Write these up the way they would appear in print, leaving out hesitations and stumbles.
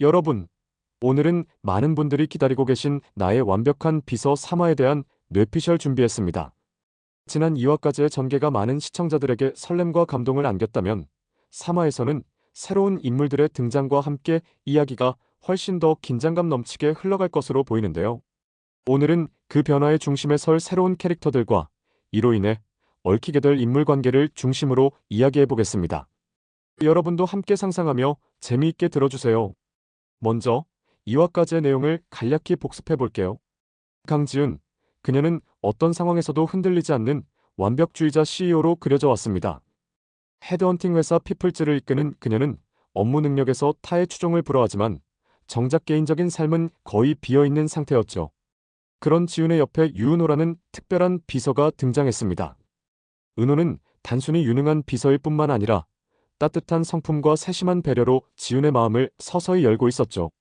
여러분, 오늘은 많은 분들이 기다리고 계신 나의 완벽한 비서 3화에 대한 뇌피셜 준비했습니다. 지난 2화까지의 전개가 많은 시청자들에게 설렘과 감동을 안겼다면 3화에서는 새로운 인물들의 등장과 함께 이야기가 훨씬 더 긴장감 넘치게 흘러갈 것으로 보이는데요. 오늘은 그 변화의 중심에 설 새로운 캐릭터들과 이로 인해 얽히게 될 인물 관계를 중심으로 이야기해 보겠습니다. 여러분도 함께 상상하며 재미있게 들어주세요. 먼저 2화까지의 내용을 간략히 복습해 볼게요. 강지은, 그녀는 어떤 상황에서도 흔들리지 않는 완벽주의자 CEO로 그려져 왔습니다. 헤드헌팅 회사 피플즈를 이끄는 그녀는 업무 능력에서 타의 추종을 불허하지만 정작 개인적인 삶은 거의 비어있는 상태였죠. 그런 지훈의 옆에 유은호라는 특별한 비서가 등장했습니다. 은호는 단순히 유능한 비서일 뿐만 아니라 따뜻한 성품과 세심한 배려로 지훈의 마음을 서서히 열고 있었죠.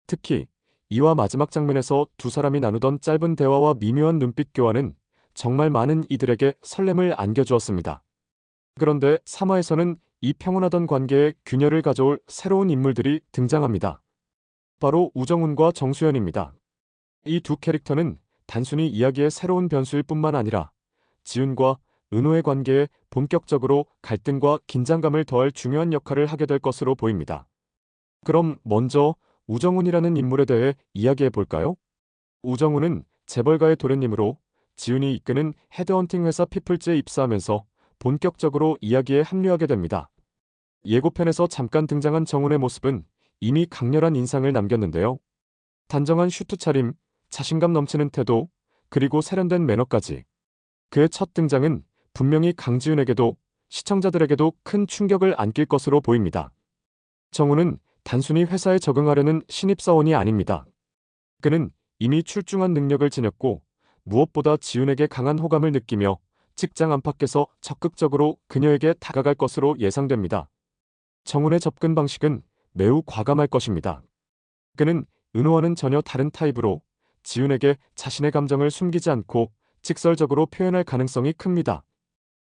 특히 2화 마지막 장면에서 두 사람이 나누던 짧은 대화와 미묘한 눈빛 교환은 정말 많은 이들에게 설렘을 안겨주었습니다. 그런데 3화에서는 이 평온하던 관계에 균열을 가져올 새로운 인물들이 등장합니다. 바로 우정훈과 정수연입니다. 이 두 캐릭터는 단순히 이야기의 새로운 변수일 뿐만 아니라 지훈과 은호의 관계에 본격적으로 갈등과 긴장감을 더할 중요한 역할을 하게 될 것으로 보입니다. 그럼 먼저 우정훈이라는 인물에 대해 이야기해 볼까요? 우정훈은 재벌가의 도련님으로 지훈이 이끄는 헤드헌팅 회사 피플즈에 입사하면서 본격적으로 이야기에 합류하게 됩니다. 예고편에서 잠깐 등장한 정훈의 모습은 이미 강렬한 인상을 남겼는데요. 단정한 슈트 차림, 자신감 넘치는 태도, 그리고 세련된 매너까지. 그의 첫 등장은 분명히 강지훈에게도 시청자들에게도 큰 충격을 안길 것으로 보입니다. 정훈은 단순히 회사에 적응하려는 신입사원이 아닙니다. 그는 이미 출중한 능력을 지녔고 무엇보다 지훈에게 강한 호감을 느끼며 직장 안팎에서 적극적으로 그녀에게 다가갈 것으로 예상됩니다. 정훈의 접근 방식은 매우 과감할 것입니다. 그는 은호와는 전혀 다른 타입으로 지훈에게 자신의 감정을 숨기지 않고 직설적으로 표현할 가능성이 큽니다.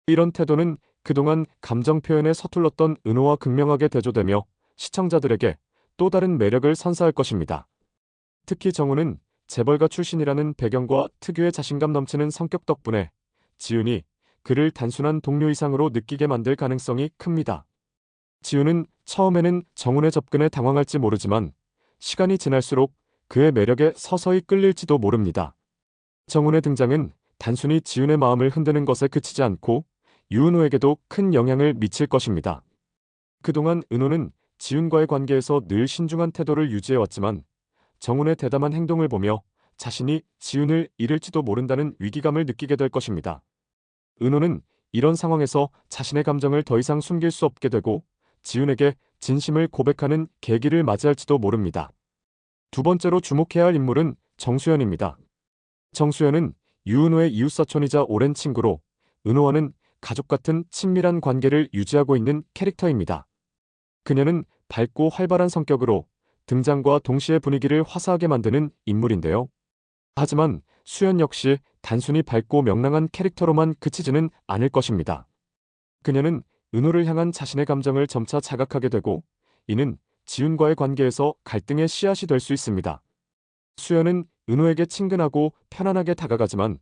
이런 태도는 그동안 감정 표현에 서툴렀던 은호와 극명하게 대조되며 시청자들에게 또 다른 매력을 선사할 것입니다. 특히 정훈은 재벌가 출신이라는 배경과 특유의 자신감 넘치는 성격 덕분에 지훈이 그를 단순한 동료 이상으로 느끼게 만들 가능성이 큽니다. 지훈은 처음에는 정훈의 접근에 당황할지 모르지만 시간이 지날수록 그의 매력에 서서히 끌릴지도 모릅니다. 정훈의 등장은 단순히 지훈의 마음을 흔드는 것에 그치지 않고 유은호에게도 큰 영향을 미칠 것입니다. 그동안 은호는 지훈과의 관계에서 늘 신중한 태도를 유지해왔지만 정훈의 대담한 행동을 보며 자신이 지훈을 잃을지도 모른다는 위기감을 느끼게 될 것입니다. 은호는 이런 상황에서 자신의 감정을 더 이상 숨길 수 없게 되고 지훈에게 진심을 고백하는 계기를 맞이할지도 모릅니다. 두 번째로 주목해야 할 인물은 정수연입니다. 정수연은 유은호의 이웃사촌이자 오랜 친구로 은호와는 가족 같은 친밀한 관계를 유지하고 있는 캐릭터입니다. 그녀는 밝고 활발한 성격으로 등장과 동시에 분위기를 화사하게 만드는 인물인데요. 하지만 수연 역시 단순히 밝고 명랑한 캐릭터로만 그치지는 않을 것입니다. 그녀는 은호를 향한 자신의 감정을 점차 자각하게 되고 이는 지훈과의 관계에서 갈등의 씨앗이 될 수 있습니다. 수연은 은호에게 친근하고 편안하게 다가가지만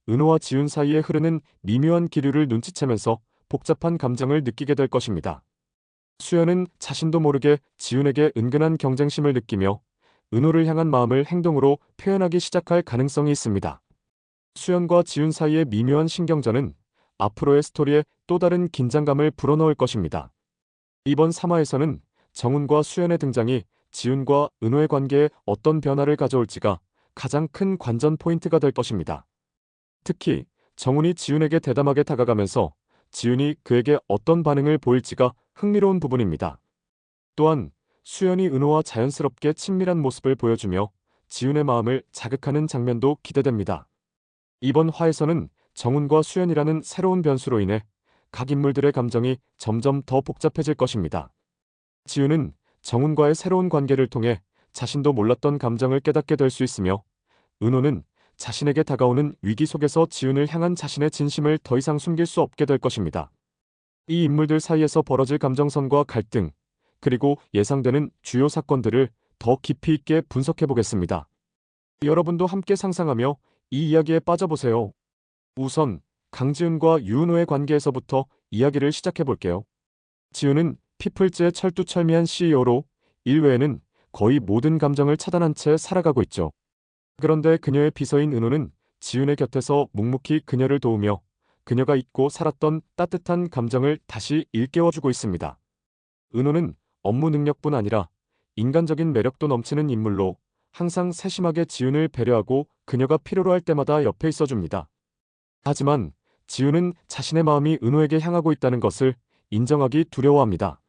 은호와 지훈 사이에 흐르는 미묘한 기류를 눈치채면서 복잡한 감정을 느끼게 될 것입니다. 수연은 자신도 모르게 지훈에게 은근한 경쟁심을 느끼며 은호를 향한 마음을 행동으로 표현하기 시작할 가능성이 있습니다. 수연과 지훈 사이의 미묘한 신경전은 앞으로의 스토리에 또 다른 긴장감을 불어넣을 것입니다. 이번 3화에서는 정훈과 수연의 등장이 지훈과 은호의 관계에 어떤 변화를 가져올지가 가장 큰 관전 포인트가 될 것입니다. 특히 정훈이 지훈에게 대담하게 다가가면서 지훈이 그에게 어떤 반응을 보일지가 흥미로운 부분입니다. 또한 수연이 은호와 자연스럽게 친밀한 모습을 보여주며 지훈의 마음을 자극하는 장면도 기대됩니다. 이번 화에서는 정훈과 수연이라는 새로운 변수로 인해 각 인물들의 감정이 점점 더 복잡해질 것입니다. 지훈은 정훈과의 새로운 관계를 통해 자신도 몰랐던 감정을 깨닫게 될 수 있으며 은호는 자신에게 다가오는 위기 속에서 지훈을 향한 자신의 진심을 더 이상 숨길 수 없게 될 것입니다. 이 인물들 사이에서 벌어질 감정선과 갈등, 그리고 예상되는 주요 사건들을 더 깊이 있게 분석해 보겠습니다. 여러분도 함께 상상하며 이 이야기에 빠져보세요. 우선 강지훈과 유은호의 관계에서부터 이야기를 시작해 볼게요. 지훈은 피플즈의 철두철미한 CEO로 일 외에는 거의 모든 감정을 차단한 채 살아가고 있죠. 그런데 그녀의 비서인 은호는 지훈의 곁에서 묵묵히 그녀를 도우며 그녀가 잊고 살았던 따뜻한 감정을 다시 일깨워주고 있습니다. 은호는 업무 능력뿐 아니라 인간적인 매력도 넘치는 인물로 항상 세심하게 지훈을 배려하고 그녀가 필요로 할 때마다 옆에 있어줍니다. 하지만 지훈은 자신의 마음이 은호에게 향하고 있다는 것을 인정하기 두려워합니다.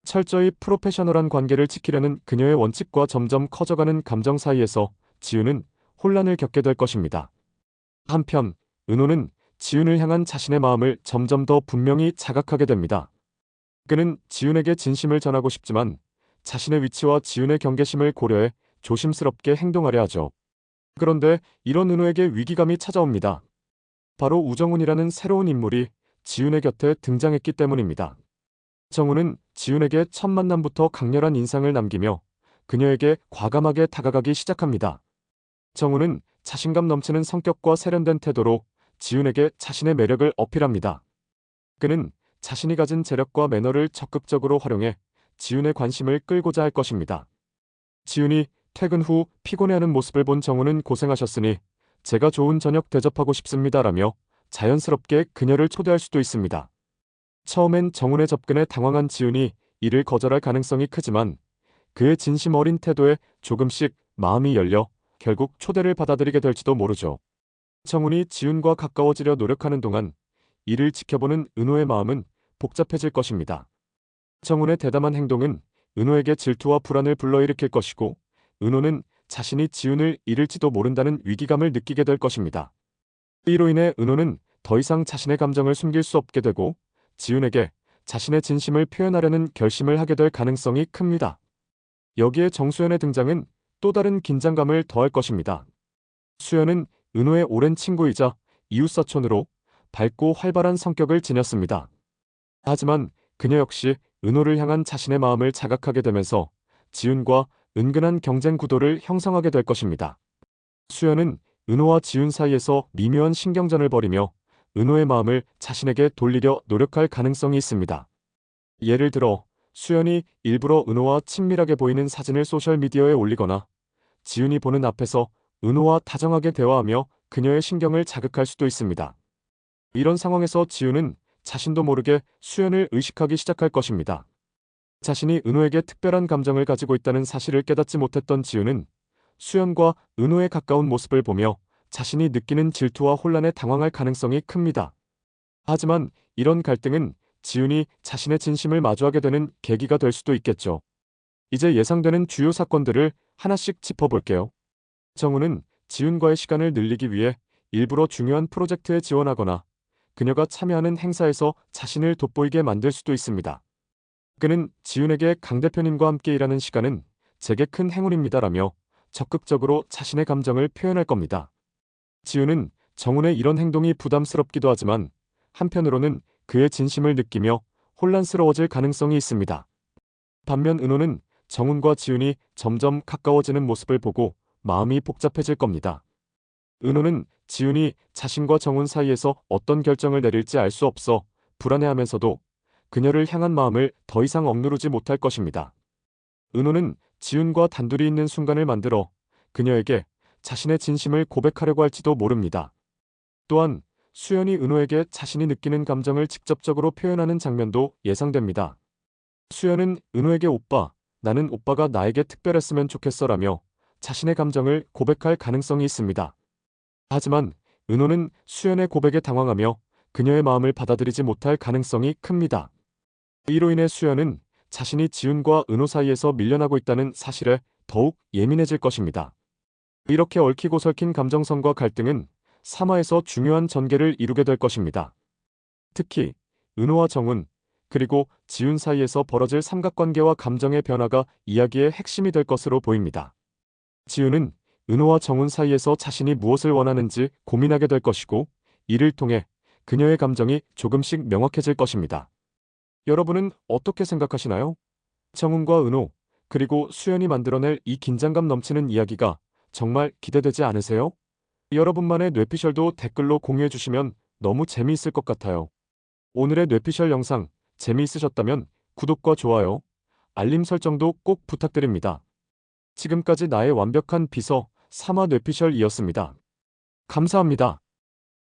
철저히 프로페셔널한 관계를 지키려는 그녀의 원칙과 점점 커져가는 감정 사이에서 지훈은 혼란을 겪게 될 것입니다. 한편 은호는 지훈을 향한 자신의 마음을 점점 더 분명히 자각하게 됩니다. 그는 지훈에게 진심을 전하고 싶지만 자신의 위치와 지훈의 경계심을 고려해 조심스럽게 행동하려 하죠. 그런데 이런 은호에게 위기감이 찾아옵니다. 바로 우정훈이라는 새로운 인물이 지훈의 곁에 등장했기 때문입니다. 정훈은 지훈에게 첫 만남부터 강렬한 인상을 남기며 그녀에게 과감하게 다가가기 시작합니다. 정훈은 자신감 넘치는 성격과 세련된 태도로 지훈에게 자신의 매력을 어필합니다. 그는 자신이 가진 재력과 매너를 적극적으로 활용해 지훈의 관심을 끌고자 할 것입니다. 지훈이 퇴근 후 피곤해하는 모습을 본 정훈은 고생하셨으니 제가 좋은 저녁 대접하고 싶습니다라며 자연스럽게 그녀를 초대할 수도 있습니다. 처음엔 정훈의 접근에 당황한 지훈이 이를 거절할 가능성이 크지만 그의 진심 어린 태도에 조금씩 마음이 열려 결국 초대를 받아들이게 될지도 모르죠. 정훈이 지훈과 가까워지려 노력하는 동안 이를 지켜보는 은호의 마음은 복잡해질 것입니다. 정훈의 대담한 행동은 은호에게 질투와 불안을 불러일으킬 것이고 은호는 자신이 지훈을 잃을지도 모른다는 위기감을 느끼게 될 것입니다. 이로 인해 은호는 더 이상 자신의 감정을 숨길 수 없게 되고 지훈에게 자신의 진심을 표현하려는 결심을 하게 될 가능성이 큽니다. 여기에 정수연의 등장은 또 다른 긴장감을 더할 것입니다. 수연은 은호의 오랜 친구이자 이웃사촌으로 밝고 활발한 성격을 지녔습니다. 하지만 그녀 역시 은호를 향한 자신의 마음을 자각하게 되면서 지훈과 은근한 경쟁 구도를 형성하게 될 것입니다. 수연은 은호와 지훈 사이에서 미묘한 신경전을 벌이며 은호의 마음을 자신에게 돌리려 노력할 가능성이 있습니다. 예를 들어 수연이 일부러 은호와 친밀하게 보이는 사진을 소셜미디어에 올리거나 지훈이 보는 앞에서 은호와 다정하게 대화하며 그녀의 신경을 자극할 수도 있습니다. 이런 상황에서 지훈은 자신도 모르게 수연을 의식하기 시작할 것입니다. 자신이 은호에게 특별한 감정을 가지고 있다는 사실을 깨닫지 못했던 지훈은 수연과 은호의 가까운 모습을 보며 자신이 느끼는 질투와 혼란에 당황할 가능성이 큽니다. 하지만 이런 갈등은 지훈이 자신의 진심을 마주하게 되는 계기가 될 수도 있겠죠. 이제 예상되는 주요 사건들을 하나씩 짚어볼게요. 정우는 지훈과의 시간을 늘리기 위해 일부러 중요한 프로젝트에 지원하거나 그녀가 참여하는 행사에서 자신을 돋보이게 만들 수도 있습니다. 그는 지훈에게 강 대표님과 함께 일하는 시간은 제게 큰 행운입니다라며 적극적으로 자신의 감정을 표현할 겁니다. 지훈은 정훈의 이런 행동이 부담스럽기도 하지만 한편으로는 그의 진심을 느끼며 혼란스러워질 가능성이 있습니다. 반면 은호는 정훈과 지훈이 점점 가까워지는 모습을 보고 마음이 복잡해질 겁니다. 은호는 지훈이 자신과 정훈 사이에서 어떤 결정을 내릴지 알 수 없어 불안해하면서도 그녀를 향한 마음을 더 이상 억누르지 못할 것입니다. 은호는 지훈과 단둘이 있는 순간을 만들어 그녀에게 자신의 진심을 고백하려고 할지도 모릅니다. 또한 수연이 은호에게 자신이 느끼는 감정을 직접적으로 표현하는 장면도 예상됩니다. 수연은 은호에게 오빠, 나는 오빠가 나에게 특별했으면 좋겠어라며 자신의 감정을 고백할 가능성이 있습니다. 하지만 은호는 수연의 고백에 당황하며 그녀의 마음을 받아들이지 못할 가능성이 큽니다. 이로 인해 수연은 자신이 지훈과 은호 사이에서 밀려나고 있다는 사실에 더욱 예민해질 것입니다. 이렇게 얽히고 설킨 감정선과 갈등은 3화에서 중요한 전개를 이루게 될 것입니다. 특히 은호와 정훈, 그리고 지훈 사이에서 벌어질 삼각관계와 감정의 변화가 이야기의 핵심이 될 것으로 보입니다. 지훈은 은호와 정훈 사이에서 자신이 무엇을 원하는지 고민하게 될 것이고 이를 통해 그녀의 감정이 조금씩 명확해질 것입니다. 여러분은 어떻게 생각하시나요? 정훈과 은호, 그리고 수연이 만들어낼 이 긴장감 넘치는 이야기가 정말 기대되지 않으세요? 여러분만의 뇌피셜도 댓글로 공유해주시면 너무 재미있을 것 같아요. 오늘의 뇌피셜 영상 재미있으셨다면 구독과 좋아요, 알림 설정도 꼭 부탁드립니다. 지금까지 나의 완벽한 비서 3화 뇌피셜이었습니다. 감사합니다.